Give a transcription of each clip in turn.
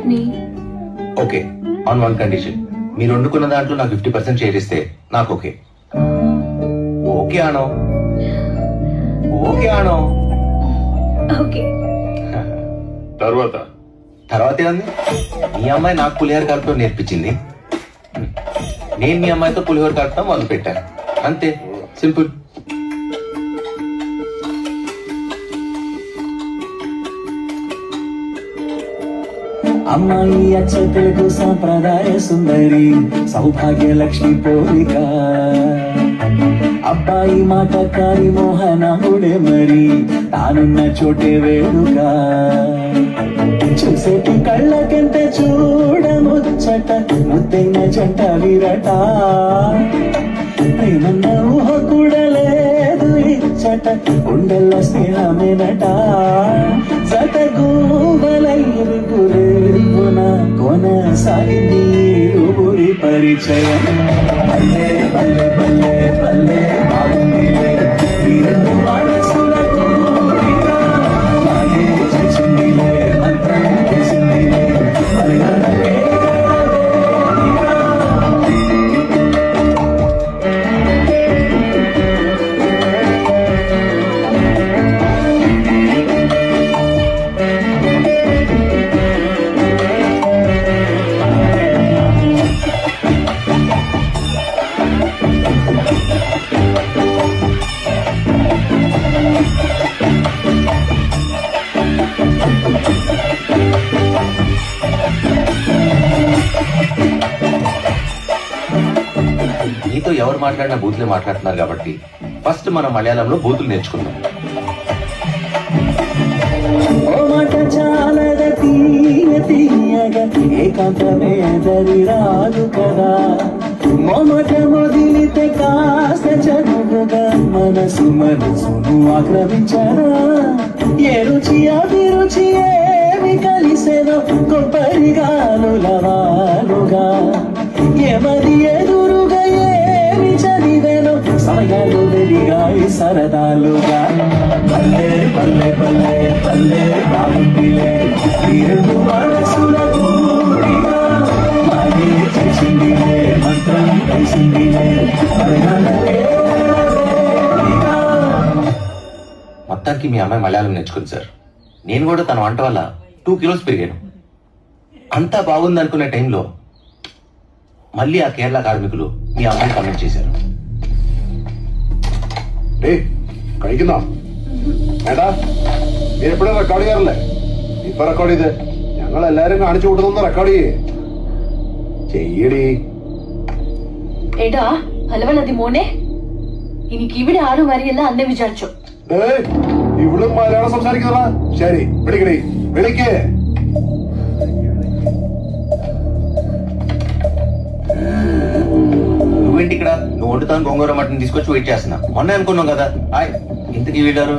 Chutney. Okay, on one condition. మీరు వండుకున్న దాంట్లో నాకు 50% షేర్ ఇస్తే నాకు ఓకే. ఓకే ఆనో? ఓకే ఆనో? ఓకే. తర్వాత ఏముంది? మీ అమ్మాయి నాకు పులిహోర కలపడం నేర్పించింది, నేను మీ అమ్మాయితో పులిహోర కలపడం మొదలు పెట్టాను. అంతే, సింపుల్. అమ్మాయి అచ్చ తెలుగు సాంప్రదాయ సుందరి, సౌభాగ్య లక్ష్మి పోలిక. అబ్బాయి మాట కారి మోహనముడే మరి, తానున్న చోటే వేడుక. చూసేటి కళ్ళకెంత చూడముచ్చట, ముద్దైన జంట విరట. ప్రేమన్న ఊహ కూడా లేదు ఇచ్చట, ఉండల్ల స్నేహమేనట. సతగూవలైరుగురేపున కొనసాగింది ఇరువురి పరిచయం. పల్లె పల్లె పల్లె పల్లె బాగుందిలే, ఈ రెండు మనసుల కోరిక. మాగే చేసిందిలే, మంత్రం చేసిందిలే, మలయాళమే. నీతో ఎవరు మాట్లాడినా బూతులే మాట్లాడుతున్నారు కాబట్టి ఫస్ట్ మనం మలయాళంలో బూతులు నేర్చుకుందాం. ఓ మాట చాలద తీయ తీయగా, ఏకాంతమే దరి రాదు కదా. మొమట మొదిలితే కాస్త చదువుగా, మనసు మనసును ఆక్రమించరా. ఏ రుచి అభిరుచి ఏమి కలిసెనో, కొబ్బరిగాలులవాలుగా. ఎవరి ఎదురుగా ఏమి చదివేనో, సమయాలు వెలిగాయి సరదాలుగా. పల్లె పల్లె పల్లె పల్లె బాగుందిలే, ఈ రెండు మనసుల కూడిక. మాగే చేసిందిలే, మంత్రం కలిసిందిలే, మలయాళమే. మొత్తానికి మీ అమ్మాయి మలయాళం నేర్చుకుంది సార్. నేను కూడా తన వంట వల్ల 2 kilos పెరిగాను. అంతా బాగుంది అనుకునే టైంలో మళ్ళీ ఆ కేరళ కార్మికులు మీ అమ్మాయి కమెంట్ చేశారు. കഴിക്കുന്നോ ഏടാ, നീ എപ്പോഴും റെക്കോർഡ് ചെയ്യാറില്ലേ? ഇപ്പൊ റെക്കോർഡ് ചെയ്ത് ഞങ്ങൾ എല്ലാരും കാണിച്ചു കൊടുത്തൊന്ന് റെക്കോർഡ് ചെയ്യടി. എടാ ഹലവലതി മോനെ, എനിക്ക് ഇവിടെ ആരും വരില്ല അന്നെ വിചാരിച്ചു. ഇവളും മലയാളം സംസാരിക്കുന്നതാ? ശരി, വിളിക്കടി, വിളിക്കേ. నువ్వేంటి ఇక్కడ? నువ్వు వండుతాను గోంగూర మటన్ తీసుకొచ్చి వెయిట్ చేస్తున్నా. మొన్న అనుకున్నాం కదా. హాయ్, ఇంతకీ వీళ్ళారు?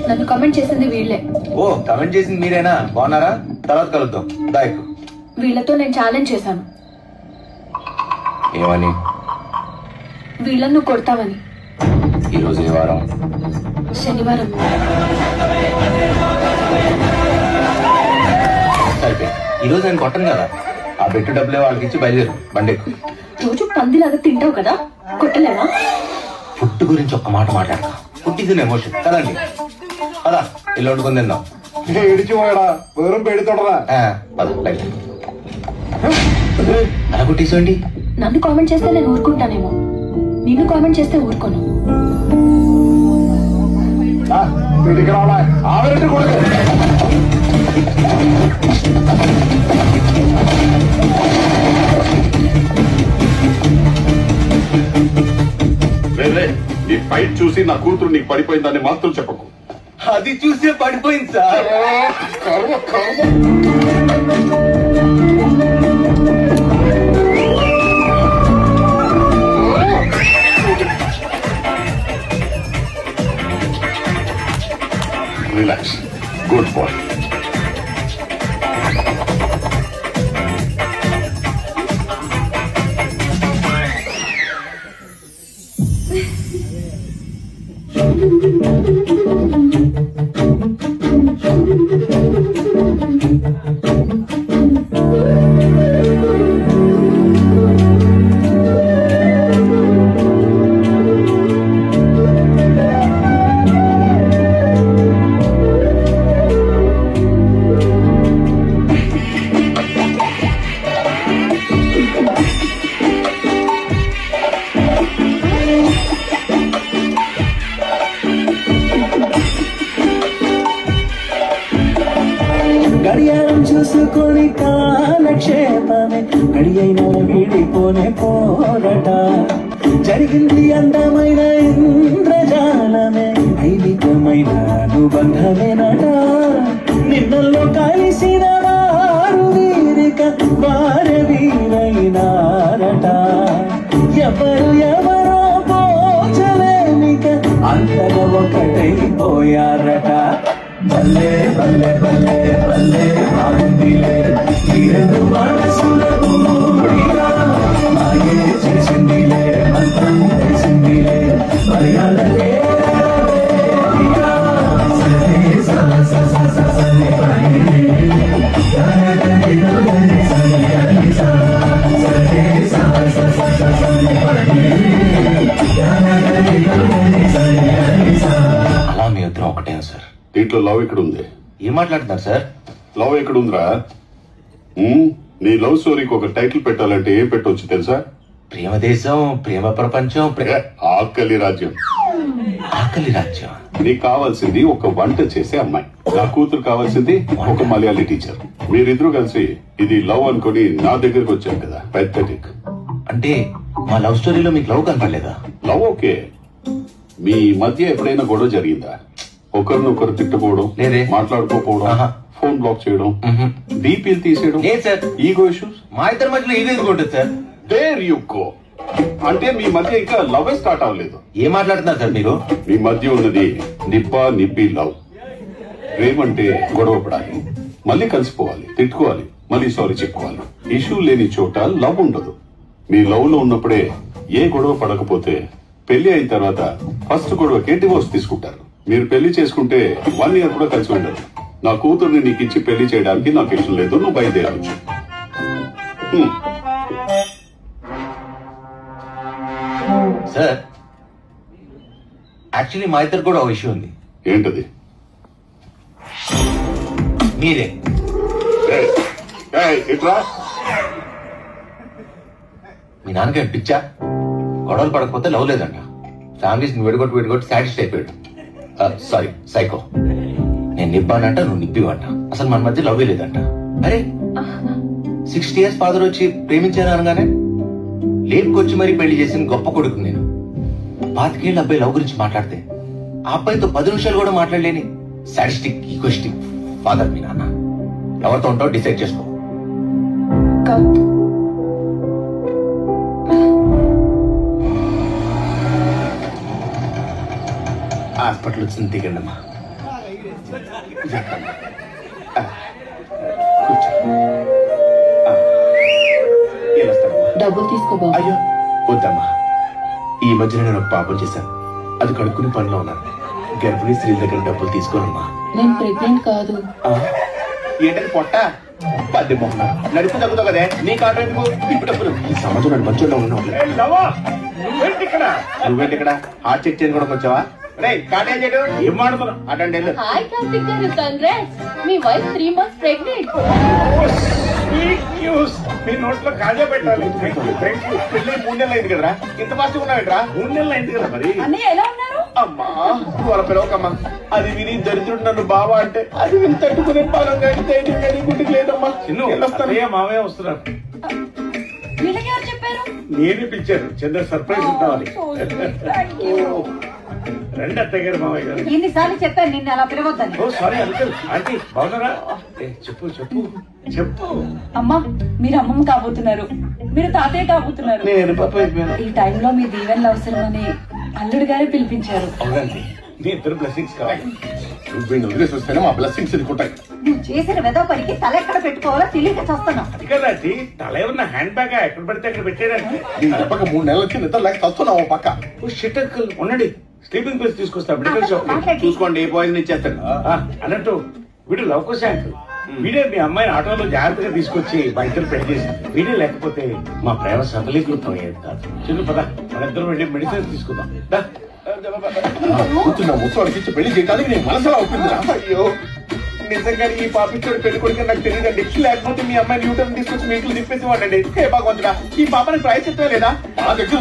నన్ను కమెంట్ చేసింది వీళ్ళే. ఓ, కమెంట్ చేసింది మీరేనా? బాగున్నారా? తర్వాత కలుద్దాం. దాయకు. వీళ్ళతో నేను ఛాలెంజ్ చేశాను. ఏమని? వీళ్ళను నువ్వు కొడతావని. ఈరోజు ఏ వారం? శనివారం. సరిపోయి ఈరోజు నేను కొట్టను కదా. ఆ పెట్టు డబ్బులే వాళ్ళకి ఇచ్చి బయలుదేరు. బండెక్కు. రోజు పందిలాగా తింటావు కదా, కొట్టలేవా? ఫుడ్ గురించి ఒక్క మాట మాట్లాడతా. ఫుడ్ ఇస్ ఎమోషన్ కదండి. అదా ఇల్లు వండుకొని తిందాం. പേടിച്ചു പോയടാ, വെറും പേടിത്തോടറാ. అలా కొట్టేసండి. నన్ను కామెంట్ చేస్తే నేను ఊరుకుంటానేమో, నిన్ను కామెంట్ చేస్తే ఊరుకోను. പിടിക്കണോളെ, ആവരിട്ട് കൊടുക്ക. ఈ ఫైట్ చూసి నా కూతురు నీకు పడిపోయిందని మాత్రం చెప్పకు. అది చూసే పడిపోయింది సార్. Relax, good bye. గడియారం చూసుకొని కాలక్షేపమే గడి అయినా విడిపోనే పోరట జరిగింది అందమైన ఇంద్రజాలమే దైవికమైన అనుబంధమేనట నిన్నల్లో కలిసిన వారు వీరిక వారి వీరైనారట ఎవరు ఎవరో పోచలేనిక అంతగా ఒకటైపోయారట బల్లే బల్లే బల్లే బల్లే బాగుందిలే ఈ రెండు మనసుల కూడిగా మాయే చేసిందిలే మంత్రం చేసిందిలే మర్యాదలే అలా మీ ఇద్దరం ఒకటేనా సార్? దీంట్లో లవ్ ఎక్కడ ఉంది? ఏం మాట్లాడుతున్నారు సార్? లవ్ ఎక్కడ ఉందిరా? నీ లవ్ స్టోరీకి ఒక టైటిల్ పెట్టాలంటే ఏం పెట్టవచ్చు తెలుసా? ప్రేమ దేశం, ప్రేమ ప్రపంచం, ఆకలి రాజ్యం. ఆకలి రాజ్యం. నీకు కావాల్సింది ఒక వంట చేసే అమ్మాయి, నా కూతురు కావాల్సింది ఒక మలయాళీ టీచర్. మీరిద్దరూ కలిసి ఇది లవ్ అనుకుని నా దగ్గరకు వచ్చారు కదా, పెద్దటిక్. అంటే మా లవ్ స్టోరీలో మీకు లవ్ కనపడలేదా? లవ్ ఓకే, మీ మధ్య ఎప్పుడైనా గొడవ జరిగిందా? ఒకరినొకరు తిట్టుకోవడం, లేదే. మాట్లాడుకోకపోవడం, ఆహా. ఫోన్ బ్లాక్ చేయడం, డీపీలు తీసేయడం, లేదు సార్. Ego issues. మా ఇద్దరి మధ్యలో ఇది ఎందుకు ఉంటుంది సార్? There you go. అంటే మీ మధ్య ఇంకా లవ్ స్టార్ట్ అవ్వలేదు. ఏం మాట్లాడుతున్నారు సార్ మీరు? మీ మధ్య ఉన్నది నిప్పా నిప్పి లవ్. ప్రేమంటే గొడవ పడాలి, మళ్ళీ కలిసిపోవాలి, తిట్టుకోవాలి, మళ్ళీ సారీ చెప్పుకోవాలి. ఇష్యూ లేని చోట లవ్ ఉండదు. మీ లవ్ లో ఉన్నప్పుడే ఏ గొడవ పడకపోతే పెళ్లి అయిన తర్వాత ఫస్ట్ గొడవకే డివోర్స్ తీసుకుంటారు. మీరు పెళ్లి చేసుకుంటే 1 year కూడా కలిసి ఉండరు. నా కూతుర్ని నీకు ఇచ్చి పెళ్లి చేయడానికి నాకు ఇష్టం లేదు, నువ్వు బయలుదేరవచ్చు. సార్ యాక్చువల్లీ మా ఇద్దరు కూడా ఒక ఇష్యూ ఉంది. ఏంటది? మీరే. ఏయ్, ఏయ్, ఇట్రా. మీ నాన్నగారి పిచ్చా? గొడవలు పడకపోతే లవ్ లేదంట. ఫ్యామిలీస్ విడగొట్టి సాటిస్ఫై అయిపోయాడు. Sorry, psycho. నేను నిబ్బానంట, నువ్వు నిప్పివంట. అసలు మన మధ్య లవ్ లేదంట. అరే 60 years ఫాదర్ వచ్చి ప్రేమించాను అనగానే లేపుకొచ్చి మరీ పెళ్లి చేసిన గొప్ప కొడుకు నేను. 25 ఏళ్ళ అబ్బాయి లవ్ గురించి మాట్లాడితే ఆ అబ్బాయితో 10 నిమిషాలు కూడా మాట్లాడలేని సాడిస్టిక్, ఈగోయిస్టిక్ ఫాదర్ మీ నాన్న. ఎవరితో ఉంటావు డిసైడ్ చేసుకో. హాస్పిటల్ వచ్చింది, దిగండి అమ్మా. డబ్బులు తీసుకో బాబు. అయ్యో వద్దమ్మా, ఈ మధ్యన నేను ఒక పాపం చేశాను, అది కడుక్కుని పనిలో ఉన్నాను. గర్భిణీ స్త్రీల దగ్గర డబ్బులు తీసుకోనమ్మా. నేను ప్రెగ్నెంట్ కాదు. ఏంటది పొట్ట? పద్దె మొహన నడుపు తగ్గుతావు కదే, నీ కాదు ఎందుకు ఇప్పుడు డబ్బులు? ఈ సమాజం నన్ను మంచోళ్ళ ఉన్నావు. నువ్వేంటి ఇక్కడ హార్ట్ చెక్ చేసుకోవడం వచ్చావా? ఏం మాడుతున్నావు? అటెండ్. హాయ్ కార్తిక్ గారు, కంగ్రాట్స్. మీ వైఫ్ 3 months ప్రెగ్నెంట్. మీ నోట్లో కాజా పెట్టాలి. పెళ్లి 3 నెలలు అయింది కదరా, ఇంత ఫాస్ట్ ఉన్నావేంట్రా? 3 నెలలు అయింది కదా మరి. అన్నయ్య ఎలా ఉన్నారు? అమ్మా నువ్వు అలా పిలవకమ్మా. అది విని దరిద్రుడు నన్ను బావా అంటే అది విని తట్టుకునే పాలం కానీ ధైర్యం కానీ గుడ్డికి లేదమ్మా. మామయ్య వస్తున్నారు. వీళ్ళకి ఎవరు చెప్పారు? నేనే పిలిచాను, చిన్న సర్ప్రైజ్ ఇద్దామని. రండి అత్తయ్య గారు, మామయ్య గారు. ఎన్నిసార్లు చెప్పాను నిన్ను అలా పిలవద్దని. ఓ సారీ అంకుల్, ఆంటీ బాగున్నారా? చెప్పు చెప్పు చెప్పు. అమ్మా, మీరు అమ్మమ్మ కాబోతున్నారు, మీరు తాతయ్య కాబోతున్నారు. నేను పాప అయిపోయాను. ఈ టైంలో మీ దీవెనలు అవసరమని అల్లుడు గారే పిలిపించారు. అవునండి, మీ ఇద్దరు బ్లెస్సింగ్స్ కావాలి. నువ్వు వదిలేసి వస్తేనే మా బ్లెస్సింగ్స్ ఎదుర్కొంటాయి. నువ్వు చేసిన వెదవ పనికి తల ఎక్కడ పెట్టుకోవాలో తెలియక చేస్తున్నావు. అది కదా ఆంటీ, తల ఏమన్నా హ్యాండ్ బ్యాగ్ ఎక్కడ పడితే అక్కడ పెట్టేయడానికి. నీ దెబ్బకి 3 నెలల వచ్చి నిద్ర లేక వస్తున్నావు పక్క. ఓ షిట్ అంకుల్, ఉండండి, స్లీపింగ్ ప్లేస్ తీసుకొస్తా. మెడికల్ షాప్ చూసుకోండి, ఏ పాయిజన్ ఇచ్చేస్తాడు. అన్నట్టు వీడు లవకోశ అంకుల్. వీడే మీ అమ్మాయిని ఆటోలో జాగ్రత్తగా తీసుకొచ్చి మా ఇద్దరు పెళ్లి చేసి, వీడే లేకపోతే మా ప్రేమ సఫలీకృతం అయ్యేది కాదు. చిన్న పద, మన ఇద్దరం వెళ్ళి మెడిసిన్ తీసుకుందాం. దా. కూర్చున్న ముసవాడికి ఇచ్చి పెళ్లి చేయడానికి నేను మనసులో అవుతుంది. అయ్యో నిజంగా ఈ పాపిచ్చోడు పెళ్లి కొడుకు నాకు తెలియదండి. లేకపోతే మీ అమ్మాయి న్యూటన్ తీసుకొచ్చి మీ ఇంట్లో తిప్పేసి వాడండి. హే భగవంతుడా, ఈ పాపని ప్రాయశ్చిత్తం లేదా? నా దగ్గర